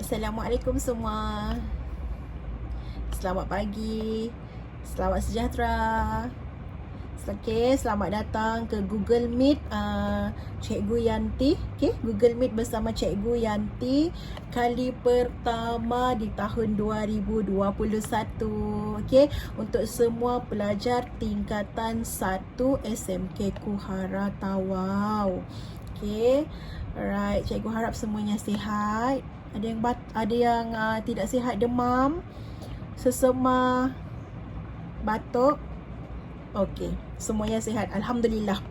Assalamualaikum semua. Selamat pagi. Selamat sejahtera. Okay, selamat datang ke Google Meet Cikgu Yanti. Okay, Google Meet bersama Cikgu Yanti kali pertama di tahun 2021. Okay, untuk semua pelajar tingkatan 1 SMK Kuhara Tawau. Okay, alright. Cikgu harap semuanya sihat. Ada yang tidak sihat, demam, sesema, batuk. Okey, semuanya sihat, alhamdulillah.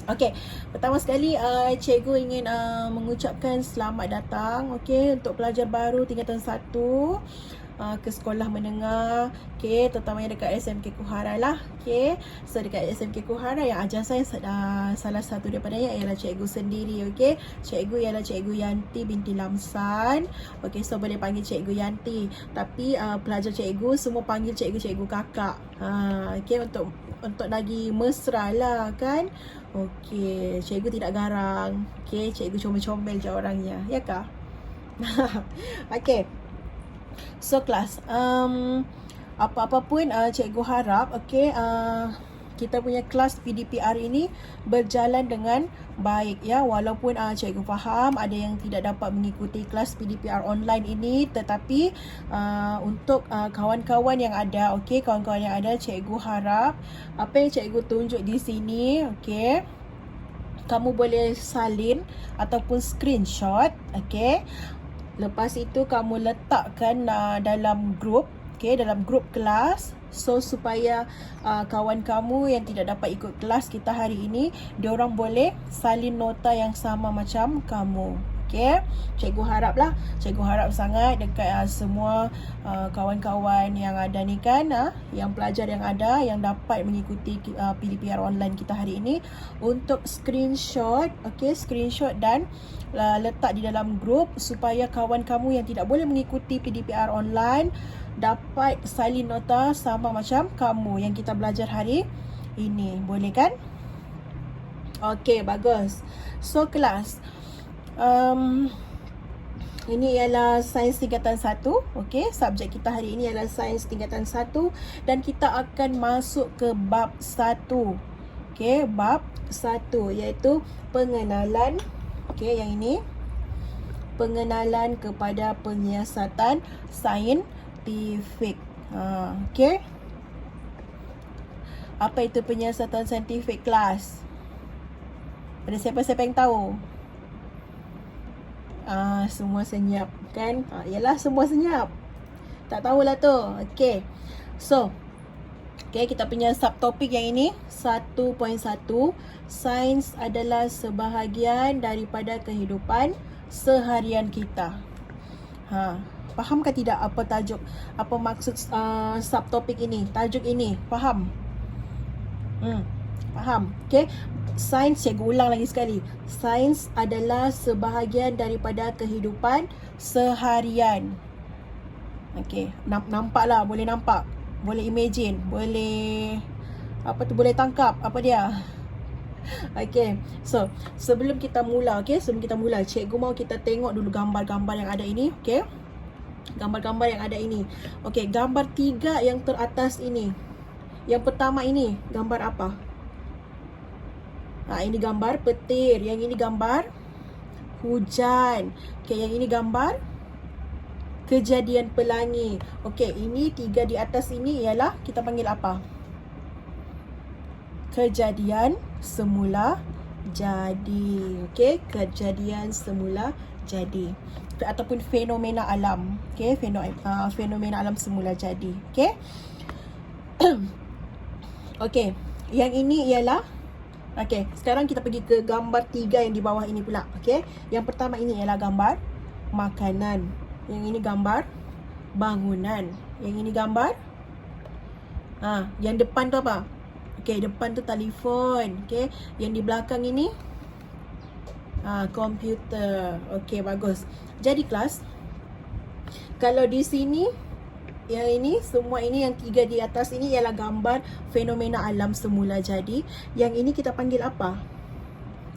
Okey, pertama sekali cikgu ingin mengucapkan selamat datang untuk pelajar baru tingkatan 1 ke sekolah menengah, terutama yang dekat SMK Kuhara lah. So dekat SMK Kuhara yang ajar saya salah satu daripadanya ialah cikgu sendiri. Cikgu ialah Cikgu Yanti binti Lamsan. So boleh panggil Cikgu Yanti, tapi pelajar cikgu semua panggil cikgu kakak. Untuk lagi mesra lah kan. Cikgu tidak garang. Cikgu comel-comel je orangnya, ya kah? So kelas, apa-apa pun cikgu harap kita punya kelas PDPR ini berjalan dengan baik ya. Walaupun cikgu faham ada yang tidak dapat mengikuti kelas PDPR online ini, tetapi untuk kawan-kawan yang ada, kawan-kawan yang ada, cikgu harap apa yang cikgu tunjuk di sini, kamu boleh salin ataupun screenshot. Lepas itu kamu letakkan dalam grup, dalam grup kelas. So supaya kawan kamu yang tidak dapat ikut kelas kita hari ini, diorang boleh salin nota yang sama macam kamu. Cikgu harap sangat dekat semua kawan-kawan yang ada ni kan, yang pelajar yang ada yang dapat mengikuti PDPR online kita hari ini, untuk screenshot, screenshot dan letak di dalam grup supaya kawan kamu yang tidak boleh mengikuti PDPR online dapat salin nota sama macam kamu yang kita belajar hari ini. Boleh kan? Bagus. So kelas, ini ialah sains tingkatan 1. Subjek kita hari ini ialah sains tingkatan 1 dan kita akan masuk ke bab 1. Bab 1 iaitu pengenalan. Yang ini pengenalan kepada penyiasatan saintifik. Apa itu penyiasatan saintifik kelas? Ada siapa-siapa yang tahu? Semua senyap kan? Yalah, semua senyap. Tak tahulah tu. So kita punya subtopik yang ini 1.1, sains adalah sebahagian daripada kehidupan seharian kita. Fahamkah tidak apa tajuk, apa maksud subtopik ini, tajuk ini? Faham? Faham? Sains, cikgu ulang lagi sekali. Sains adalah sebahagian daripada kehidupan seharian. Nampaklah, boleh nampak, boleh imagine, boleh boleh tangkap apa dia. So sebelum kita mula, cikgu mahu kita tengok dulu gambar-gambar yang ada ini. Gambar-gambar yang ada ini. Gambar 3 yang teratas ini. Yang pertama ini gambar apa? Ini gambar petir. Yang ini gambar hujan. Yang ini gambar kejadian pelangi. Ini 3 di atas ini ialah kita panggil apa? Kejadian semula jadi. Kejadian semula jadi ataupun fenomena alam. Fenomena alam semula jadi. Yang ini ialah sekarang kita pergi ke gambar 3 yang di bawah ini pula. Yang pertama ini ialah gambar makanan. Yang ini gambar bangunan. Yang ini gambar yang depan tu apa? Depan tu telefon. Yang di belakang ini komputer. Bagus. Jadi kelas, kalau di sini yang ini, semua ini yang 3 di atas ini ialah gambar fenomena alam semula jadi. Yang ini kita panggil apa?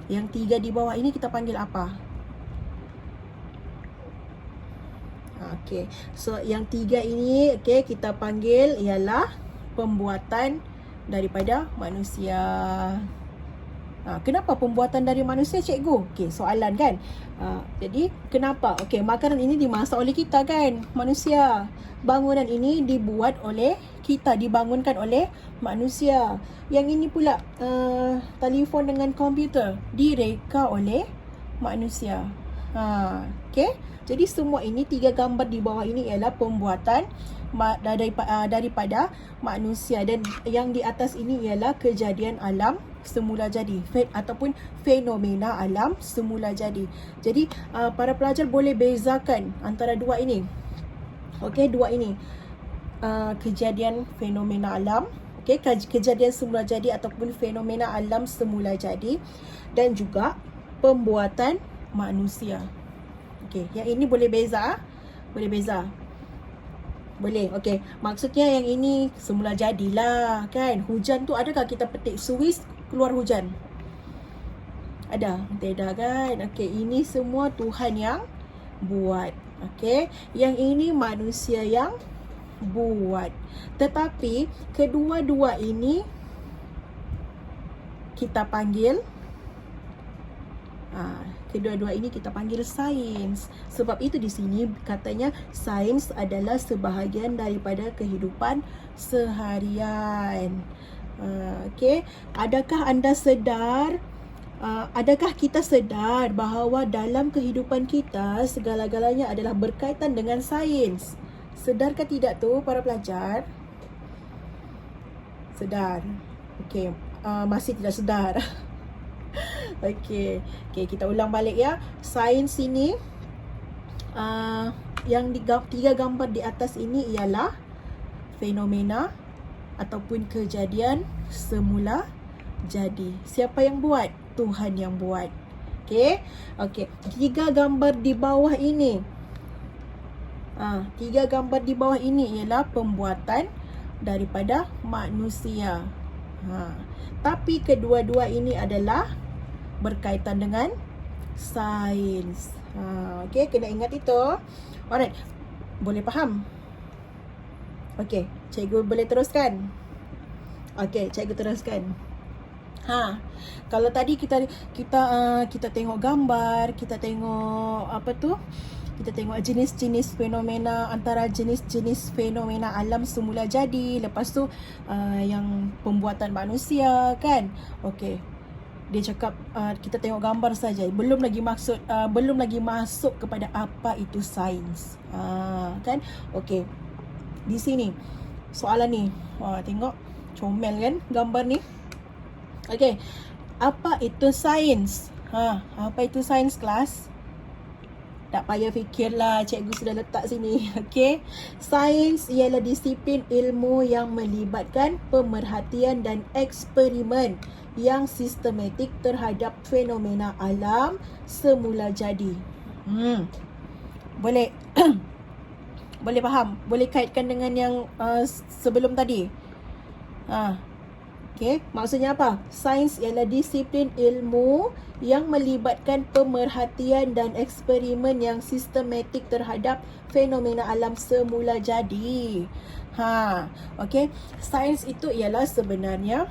Yang 3 di bawah ini kita panggil apa? Okey. So yang 3 ini okey kita panggil ialah pembuatan daripada manusia. Kenapa pembuatan dari manusia, cikgu? Okey, soalan kan. Jadi kenapa? Okey, makanan ini dimasak oleh kita kan, manusia. Bangunan ini dibuat oleh kita, dibangunkan oleh manusia. Yang ini pula telefon dengan komputer direka oleh manusia. Okey. Jadi semua ini 3 gambar di bawah ini ialah pembuatan daripada manusia, dan yang di atas ini ialah kejadian alam semula jadi ataupun fenomena alam semula jadi. Jadi para pelajar boleh bezakan antara dua ini. Okey, dua ini. Kejadian fenomena alam, okey, kejadian semula jadi ataupun fenomena alam semula jadi, dan juga pembuatan manusia. Okey, yang ini boleh beza? Boleh beza? Boleh, okey. Maksudnya yang ini semula jadilah kan. Hujan tu adakah kita petik suis keluar hujan? Ada? Tidak kan? Okey, ini semua Tuhan yang buat. Okey, yang ini manusia yang buat. Tetapi kedua-dua ini kita panggil kedua-dua ini kita panggil sains. Sebab itu di sini katanya sains adalah sebahagian daripada kehidupan seharian. Okey, adakah anda sedar? Adakah kita sedar bahawa dalam kehidupan kita segala-galanya adalah berkaitan dengan sains? Sedarkah tidak tu para pelajar? Sedar. Okey, masih tidak sedar. Okey, kita ulang balik ya. Sains ini yang 3 gambar di atas ini ialah fenomena ataupun kejadian semula jadi. Siapa yang buat? Tuhan yang buat. Okey. 3 gambar di bawah ini. 3 gambar di bawah ini ialah pembuatan daripada manusia. Tapi kedua-dua ini adalah berkaitan dengan sains. Okey, kena ingat itu. Alright. Boleh faham? Okey, cikgu boleh teruskan? Okey, cikgu teruskan. Kalau tadi kita tengok gambar, kita tengok apa tu? Kita tengok jenis-jenis fenomena, antara jenis-jenis fenomena alam semula jadi. Lepas tu yang pembuatan manusia kan. Okey. Dia cakap kita tengok gambar saja, belum lagi masuk kepada apa itu sains. Kan? Okey. Di sini soalan ni. Tengok comel kan gambar ni. Okey. Apa itu sains? Apa itu sains, kelas? Tak payah fikirlah, cikgu sudah letak sini. Okey. Sains ialah disiplin ilmu yang melibatkan pemerhatian dan eksperimen yang sistematik terhadap fenomena alam semula jadi. Boleh boleh faham? Boleh kaitkan dengan yang sebelum tadi? Okey, maksudnya apa? Sains ialah disiplin ilmu yang melibatkan pemerhatian dan eksperimen yang sistematik terhadap fenomena alam semula jadi. Okey, sains itu ialah sebenarnya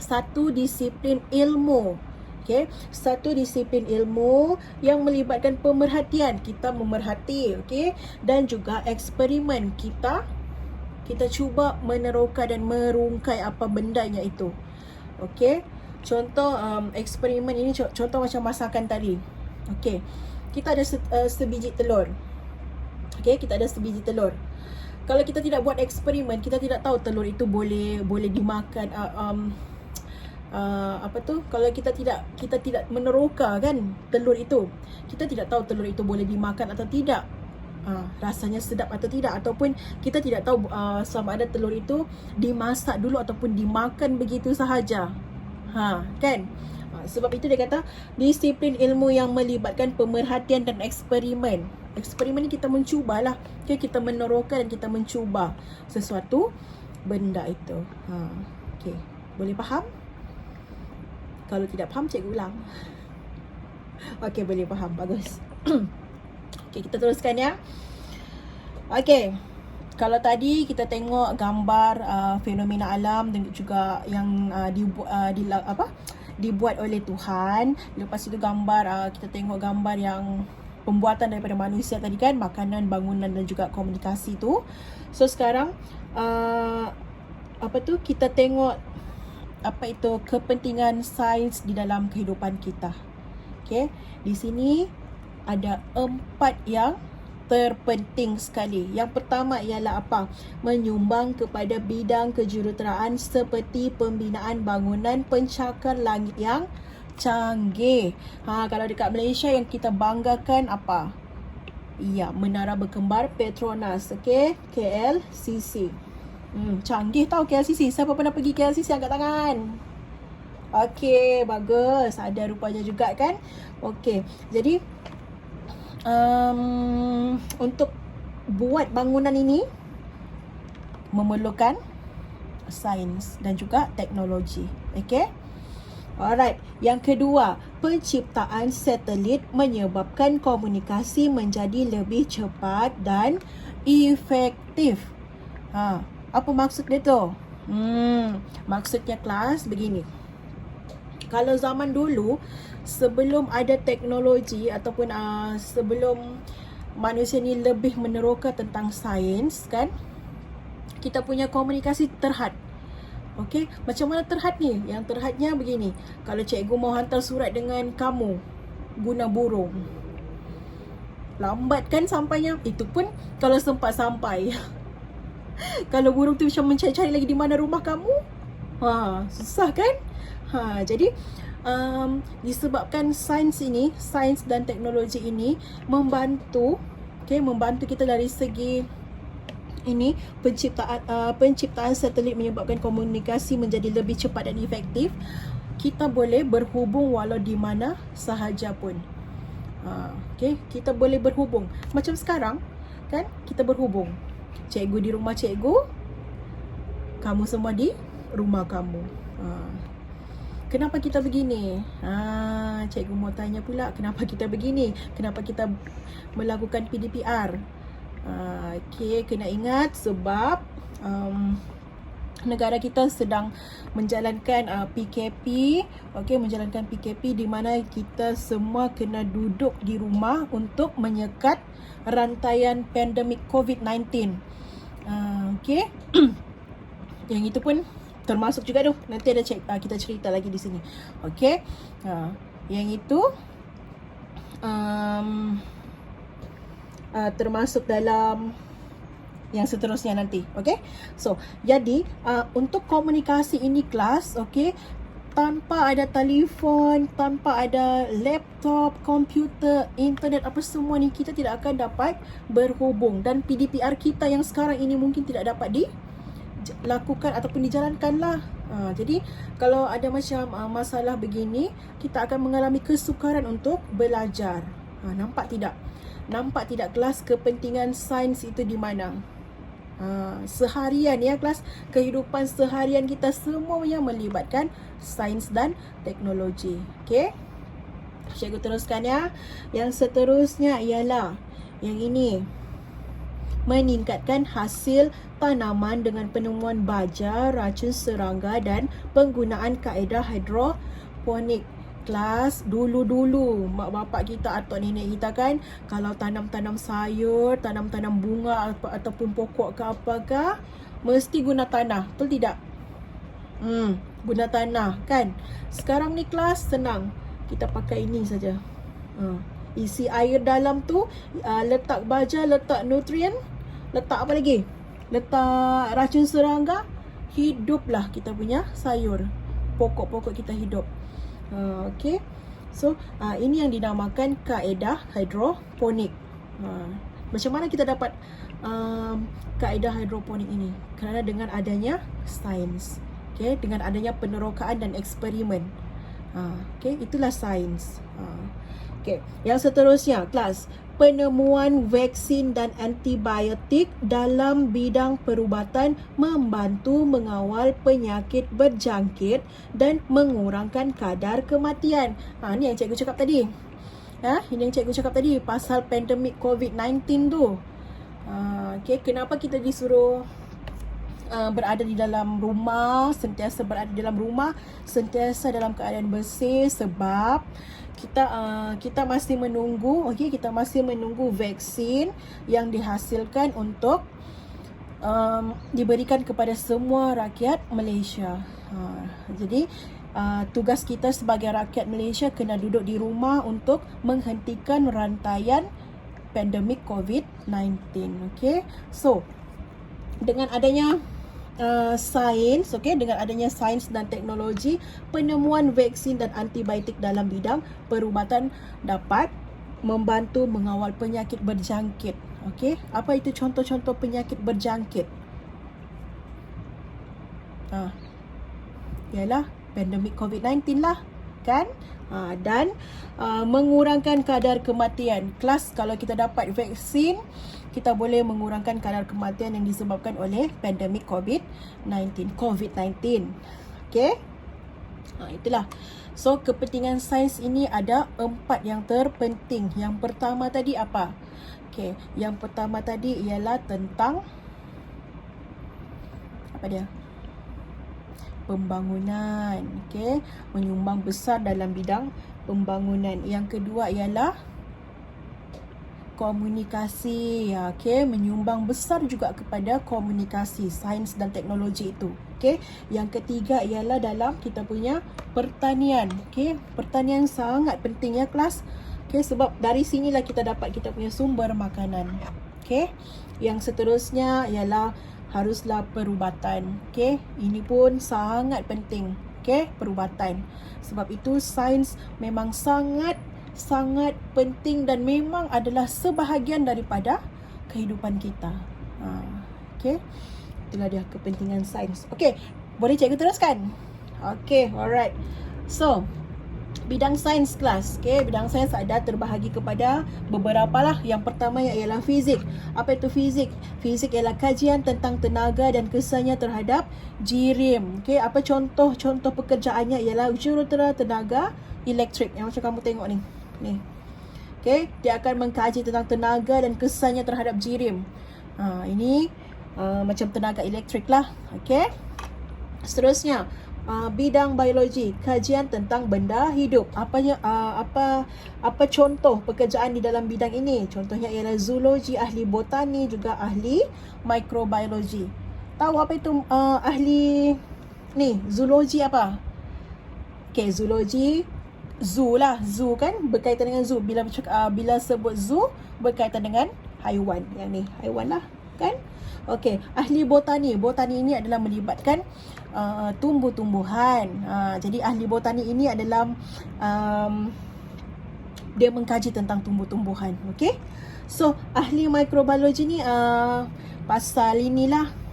satu disiplin ilmu. Okey, satu disiplin ilmu yang melibatkan pemerhatian, kita memerhati, okey, dan juga eksperimen, kita cuba meneroka dan merungkai apa bendanya itu. Okey, contoh eksperimen ini, contoh macam masakan tadi. Okey, kita ada sebiji telur. Okey, kita ada sebiji telur. Kalau kita tidak buat eksperimen, kita tidak tahu telur itu boleh dimakan. Kalau kita tidak meneroka kan telur itu, kita tidak tahu telur itu boleh dimakan atau tidak, rasanya sedap atau tidak, ataupun kita tidak tahu sama ada telur itu dimasak dulu ataupun dimakan begitu sahaja. Kan? Sebab itu dia kata disiplin ilmu yang melibatkan pemerhatian dan eksperimen. Eksperimen ni kita mencubalah, okay? Kita meneroka dan kita mencuba sesuatu benda itu. Okay. Boleh faham? Kalau tidak faham, cikgu ulang. Okey, boleh faham. Bagus. Okey, kita teruskan ya. Okey. Kalau tadi kita tengok gambar fenomena alam dan juga yang dibuat oleh Tuhan. Lepas itu gambar kita tengok gambar yang pembuatan daripada manusia tadi kan, makanan, bangunan dan juga komunikasi tu. So sekarang kita tengok kepentingan sains di dalam kehidupan kita. Okey, di sini ada 4 yang terpenting sekali. Yang pertama ialah apa? Menyumbang kepada bidang kejuruteraan seperti pembinaan bangunan pencakar langit yang canggih. Kalau dekat Malaysia yang kita banggakan apa? Ya, Menara Berkembar Petronas, okey, KLCC. Canggih tau KLCC. Siapa pernah pergi KLCC angkat tangan? Okey, bagus. Ada rupanya juga kan? Okey. Jadi untuk buat bangunan ini memerlukan sains dan juga teknologi. Okey. Alright. Yang kedua, penciptaan satelit menyebabkan komunikasi menjadi lebih cepat dan efektif. Apa maksud dia tu? Maksudnya kelas begini. Kalau zaman dulu, sebelum ada teknologi ataupun sebelum manusia ni lebih meneroka tentang sains kan, kita punya komunikasi terhad. Okey, macam mana terhad ni? Yang terhadnya begini. Kalau cikgu mau hantar surat dengan kamu guna burung, lambat kan sampainya? Itu pun kalau sempat sampai. Kalau burung tu macam mencari-cari lagi di mana rumah kamu, susah kan? Jadi disebabkan sains dan teknologi ini membantu kita dari segi ini penciptaan satelit menyebabkan komunikasi menjadi lebih cepat dan efektif. Kita boleh berhubung walau di mana sahaja pun. Kita boleh berhubung. Macam sekarang kan, kita berhubung. Cikgu di rumah cikgu, kamu semua di rumah kamu. Kenapa kita begini? Cikgu mau tanya pula, kenapa kita begini? Kenapa kita melakukan PDPR? Kena ingat sebab negara kita sedang menjalankan PKP, menjalankan PKP di mana kita semua kena duduk di rumah untuk menyekat rantaian pandemik COVID-19. Yang itu pun termasuk juga tu. Nanti ada kita cerita lagi di sini. Okey. Yang itu termasuk dalam yang seterusnya nanti. Okey. So, jadi untuk komunikasi ini kelas, okey, tanpa ada telefon, tanpa ada laptop, komputer, internet apa semua ni, kita tidak akan dapat berhubung. Dan PDPR kita yang sekarang ini mungkin tidak dapat dilakukan ataupun dijalankan lah. Jadi kalau ada macam masalah begini, kita akan mengalami kesukaran untuk belajar. Nampak tidak? Nampak tidak kelas kepentingan sains itu di mana? Seharian ya kelas, kehidupan seharian kita semuanya melibatkan sains dan teknologi. Okey. Cikgu teruskan ya. Yang seterusnya ialah yang ini. Meningkatkan hasil tanaman dengan penemuan baja, racun serangga dan penggunaan kaedah hidroponik. Kelas, dulu-dulu mak bapak kita atau nenek kita kan, kalau tanam-tanam sayur, tanam-tanam bunga ataupun pokok ke apakah, mesti guna tanah, betul tidak? Guna tanah kan. Sekarang ni kelas senang, kita pakai ini saja. Isi air dalam tu, letak baja, letak nutrien, letak apa lagi? Letak racun serangga, hiduplah kita punya sayur. Pokok-pokok kita hidup. Okey. So, ini yang dinamakan kaedah hidroponik. Macam mana kita dapat kaedah hidroponik ini? Kerana dengan adanya sains. Okey, dengan adanya penerokaan dan eksperimen. Okey, itulah sains. Okey, yang seterusnya kelas, penemuan vaksin dan antibiotik dalam bidang perubatan membantu mengawal penyakit berjangkit dan mengurangkan kadar kematian. Ni yang cikgu cakap tadi. Ini yang cikgu cakap tadi pasal pandemik COVID-19 tu. Okay, kenapa kita disuruh berada di dalam rumah, sentiasa berada di dalam rumah, sentiasa dalam keadaan bersih? Sebab kita masih menunggu, okey, kita masih menunggu vaksin yang dihasilkan untuk diberikan kepada semua rakyat Malaysia. Jadi tugas kita sebagai rakyat Malaysia kena duduk di rumah untuk menghentikan rantaian pandemik COVID-19. Okay, so dengan adanya sains, dengan adanya sains dan teknologi, penemuan vaksin dan antibiotik dalam bidang perubatan dapat membantu mengawal penyakit berjangkit. Okey, apa itu contoh-contoh penyakit berjangkit? Ialah pandemik COVID-19 lah, kan? Dan mengurangkan kadar kematian. Kelas, kalau kita dapat vaksin, kita boleh mengurangkan kadar kematian yang disebabkan oleh pandemik COVID-19. Okey? Itulah. So, kepentingan sains ini ada 4 yang terpenting. Yang pertama tadi apa? Okey, yang pertama tadi ialah tentang apa dia? Pembangunan. Okey, menyumbang besar dalam bidang pembangunan. Yang kedua ialah komunikasi. Okey, menyumbang besar juga kepada komunikasi, sains dan teknologi itu. Okey, yang ketiga ialah dalam kita punya pertanian. Okey, pertanian sangat penting ya kelas. Okey, sebab dari sinilah kita dapat kita punya sumber makanan. Okey, yang seterusnya ialah haruslah perubatan. Okey, ini pun sangat penting. Okey, perubatan. Sebab itu sains memang sangat penting dan memang adalah sebahagian daripada kehidupan kita. Okey, itulah dia kepentingan sains. Okey, boleh cikgu teruskan? Okey, alright. So, bidang sains kelas. Okey, bidang sains ada terbahagi kepada beberapa lah. Yang pertama ialah fizik. Apa itu fizik? Fizik ialah kajian tentang tenaga dan kesannya terhadap jirim. Okey, apa contoh pekerjaannya ialah jurutera tenaga elektrik yang macam kamu tengok ni. Okey, dia akan mengkaji tentang tenaga dan kesannya terhadap jirim. Ini macam tenaga elektrik lah. Okey. Seterusnya, bidang biologi, kajian tentang benda hidup. Apa contoh pekerjaan di dalam bidang ini? Contohnya ialah zoologi, ahli botani, juga ahli mikrobiologi. Tahu apa itu ahli ni zoologi apa? Okey, zoologi zoo lah. Zoo kan berkaitan dengan zoo. Bila sebut zoo berkaitan dengan haiwan. Yang ni haiwan lah, kan? Okey, ahli botani. Botani ini adalah melibatkan tumbuh-tumbuhan. Jadi ahli botani ini adalah dia mengkaji tentang tumbuh-tumbuhan. Okey. So, ahli mikrobiologi ni pasal inilah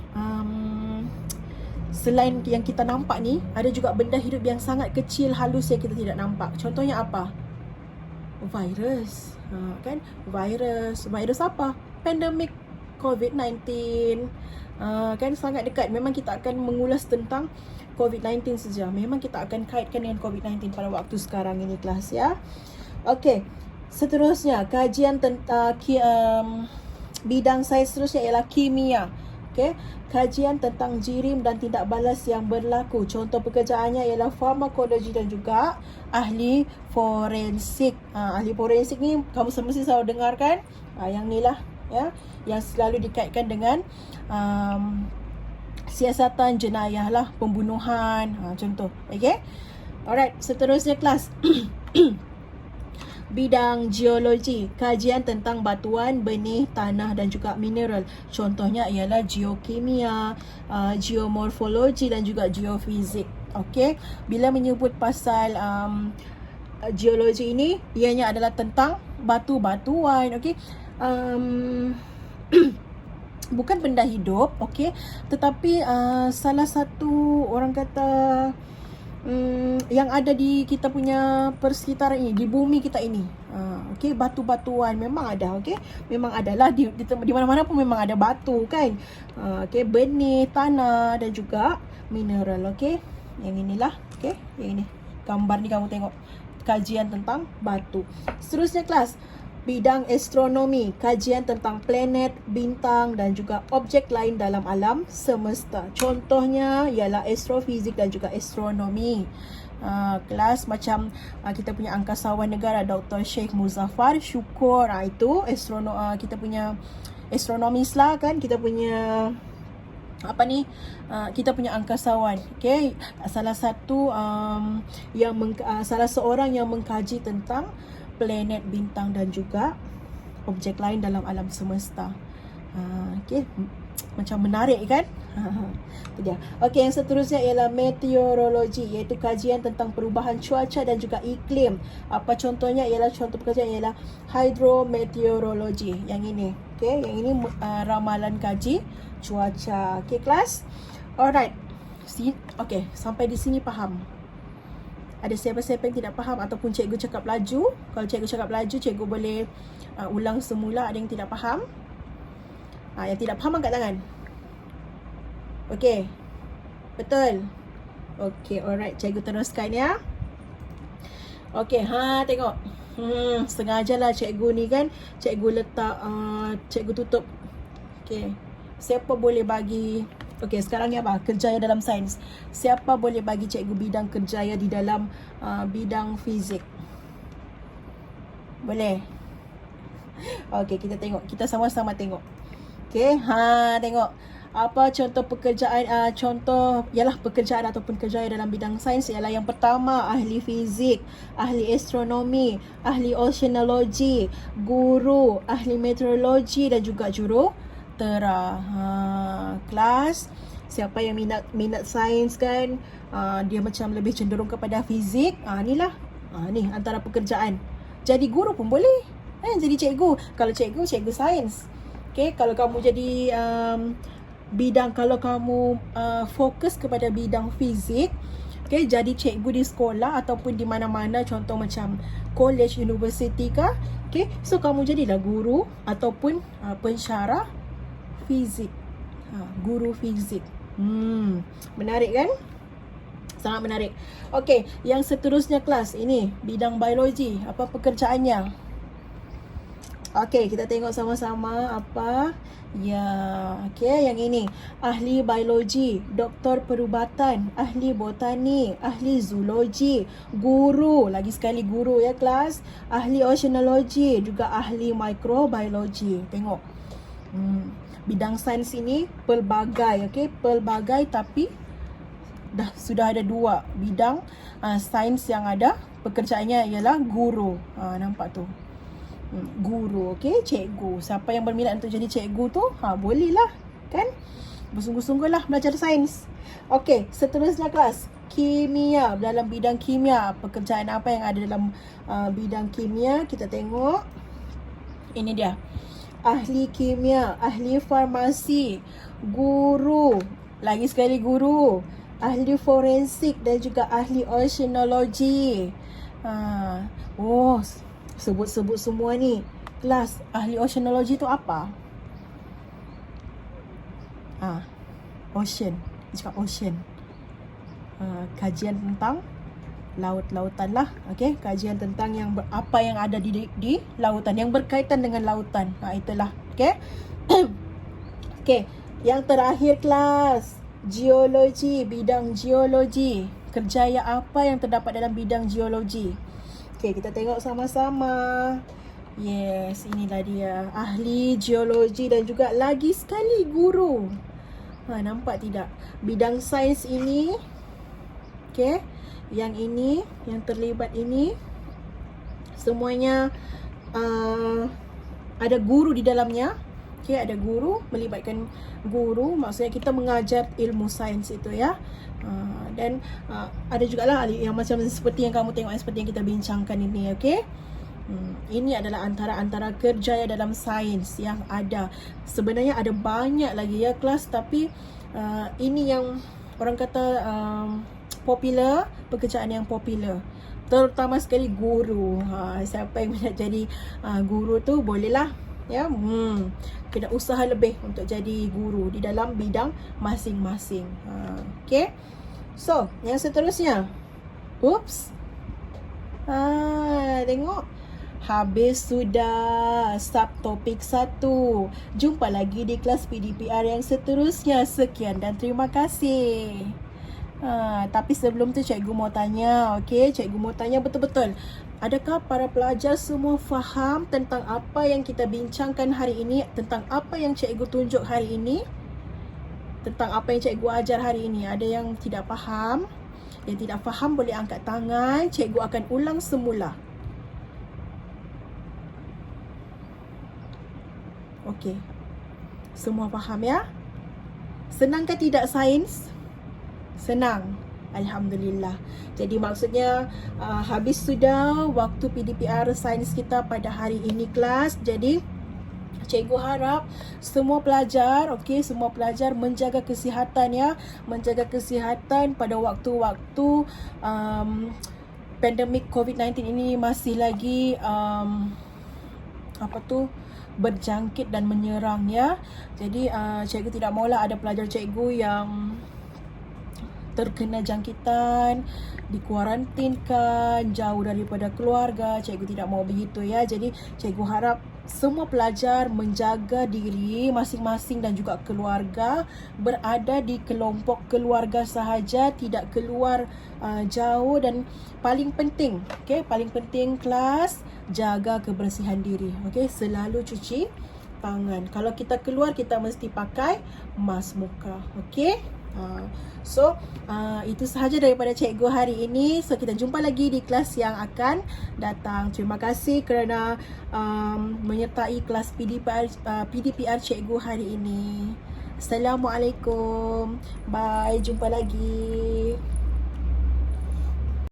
selain yang kita nampak ni, ada juga benda hidup yang sangat kecil, halus yang kita tidak nampak. Contohnya apa? Virus. Kan? Virus apa? Pandemik COVID-19. Kan sangat dekat. Memang kita akan mengulas tentang COVID-19 saja. Memang kita akan kaitkan dengan COVID-19 pada waktu sekarang ini kelas ya. Okey. Seterusnya, kajian tentang bidang sains seterusnya ialah kimia. Okey, kajian tentang jirim dan tindak balas yang berlaku. Contoh pekerjaannya ialah farmakologi dan juga ahli forensik. Ahli forensik ni kamu mesti selalu dengar kan? Yang ni lah ya, yang selalu dikaitkan dengan siasatan jenayah lah, pembunuhan, contoh. Okey. Alright, seterusnya kelas. Bidang geologi, kajian tentang batuan, benih, tanah dan juga mineral. Contohnya ialah geokimia, geomorfologi dan juga geofizik. Okey, bila menyebut pasal geologi ini, ianya adalah tentang batu-batuan. Okey, bukan benda hidup, okey, tetapi salah satu orang kata yang ada di kita punya persekitaran ini, di bumi kita ini. Okey, batu-batuan memang ada, okey. Memang adalah di mana-mana pun memang ada batu kan. Okey, benih, tanah dan juga mineral, okey. Yang inilah, okey. Yang ini. Gambar ni kamu tengok. Kajian tentang batu. Seterusnya kelas, bidang astronomi, kajian tentang planet, bintang dan juga objek lain dalam alam semesta. Contohnya ialah astrofizik dan juga astronomi. Kelas macam kita punya angkasawan negara Dr. Sheikh Muzaffar Syukur, itu kita punya astronomis lah kan, kita punya kita punya angkasawan. Okay, salah seorang yang mengkaji tentang planet, bintang dan juga objek lain dalam alam semesta. Okay, macam menarik kan? Itu dia. Okey, yang seterusnya ialah meteorologi, iaitu kajian tentang perubahan cuaca dan juga iklim. Apa contohnya ialah contoh pekerjaan ialah hydrometeorologi. Yang ini, okey, yang ini ramalan kaji cuaca. Okey kelas. Alright. Okey, sampai di sini faham. Ada siapa-siapa yang tidak faham ataupun cikgu cakap laju? Kalau cikgu cakap laju, cikgu boleh ulang semula. Ada yang tidak faham? Yang tidak faham angkat tangan. Okey. Betul. Okey, alright. Cikgu teruskan ya. Okey, tengok. Sengajalah cikgu ni kan, cikgu letak cikgu tutup. Okey. Siapa boleh bagi sekarang ni apa? Kerjaya dalam sains. Siapa boleh bagi cikgu bidang kerjaya di dalam bidang fizik? Boleh? Okey, kita tengok. Kita sama-sama tengok. Okey, tengok. Apa contoh pekerjaan, pekerjaan ataupun kerjaya dalam bidang sains ialah yang pertama, ahli fizik, ahli astronomi, ahli oceanologi, guru, ahli meteorologi dan juga jurutera. Kelas, siapa yang minat sains kan, dia macam lebih cenderung kepada fizik, inilah. Ni antara pekerjaan. Jadi guru pun boleh. Jadi cikgu. Kalau cikgu sains. Okay, kalau kamu jadi kalau kamu fokus kepada bidang fizik, okay, jadi cikgu di sekolah ataupun di mana-mana, contoh macam college, university kah, okay, so kamu jadilah guru ataupun pensyarah fizik. Guru fizik. Menarik kan? Sangat menarik. Okey, yang seterusnya kelas ini bidang biologi. Apa pekerjaannya? Okey, kita tengok sama-sama apa. Ya, okey, yang ini ahli biologi, doktor perubatan, ahli botani, ahli zoologi, guru, lagi sekali guru ya kelas, ahli oceanologi, juga ahli microbiologi. Tengok. Bidang sains ini pelbagai, okey, pelbagai, tapi sudah ada 2 bidang sains yang ada pekerjaannya ialah guru. Nampak tu? Guru, okey, cikgu. Siapa yang berminat untuk jadi cikgu tu, bolehlah, kan? Bersungguh-sungguhlah belajar sains. Okey, seterusnya kelas kimia. Dalam bidang kimia, pekerjaan apa yang ada dalam bidang kimia? Kita tengok. Ini dia. Ahli kimia, ahli farmasi, guru, lagi sekali guru, ahli forensik dan juga ahli oceanologi. Sebut-sebut semua ni. Kelas, ahli oceanologi tu apa? Ocean. Dia cakap ocean. Kajian tentang laut-lautan lah. Okay? Kajian tentang apa yang ada di lautan, yang berkaitan dengan lautan. Itulah. Okay? Okay. Yang terakhir kelas, geologi. Bidang geologi. Kerjaya apa yang terdapat dalam bidang geologi? Okay, kita tengok sama-sama. Yes, inilah dia. Ahli geologi dan juga lagi sekali guru. Nampak tidak? Bidang sains ini, okay, yang ini, yang terlibat ini, semuanya ada guru di dalamnya. Okay, ada guru, melibatkan guru. Maksudnya kita mengajar ilmu sains itu ya. Dan ada juga lah yang macam seperti yang kamu tengok, seperti yang kita bincangkan ini, okey. Ini adalah antara kerjaya dalam sains yang ada. Sebenarnya ada banyak lagi ya kelas, tapi ini yang orang kata popular, pekerjaan yang popular. Terutama sekali guru. Siapa yang nak jadi guru tu bolehlah ya. Kena usaha lebih untuk jadi guru di dalam bidang masing-masing. Okay. So, yang seterusnya. Tengok. Habis sudah subtopik 1. Jumpa lagi di kelas PDPR yang seterusnya. Sekian dan terima kasih. Tapi sebelum tu cikgu mau tanya, okey? Cikgu mau tanya betul-betul. Adakah para pelajar semua faham tentang apa yang kita bincangkan hari ini? Tentang apa yang cikgu tunjuk hari ini? Tentang apa yang cikgu ajar hari ini? Ada yang tidak faham? Yang tidak faham boleh angkat tangan. Cikgu akan ulang semula. Okey. Semua faham ya? Senang ke tidak sains? Senang. Alhamdulillah. Jadi maksudnya habis sudah waktu PDPR sains kita pada hari ini kelas. Jadi cikgu harap semua pelajar, okey, semua pelajar menjaga kesihatan ya. Menjaga kesihatan pada waktu-waktu pandemik COVID-19 ini masih lagi berjangkit dan menyerang ya. Jadi cikgu tidak maulah ada pelajar cikgu yang terkena jangkitan, dikuarantinkan, jauh daripada keluarga. Cikgu tidak mau begitu ya. Jadi cikgu harap semua pelajar menjaga diri masing-masing dan juga keluarga, berada di kelompok keluarga sahaja, tidak keluar jauh, dan paling penting, okey, paling penting kelas, jaga kebersihan diri. Okey, selalu cuci tangan. Kalau kita keluar, kita mesti pakai mask muka. Okey? Itu sahaja daripada cikgu hari ini. So kita jumpa lagi di kelas yang akan datang. Terima kasih kerana menyertai kelas PDPR cikgu hari ini. Assalamualaikum. Bye, jumpa lagi.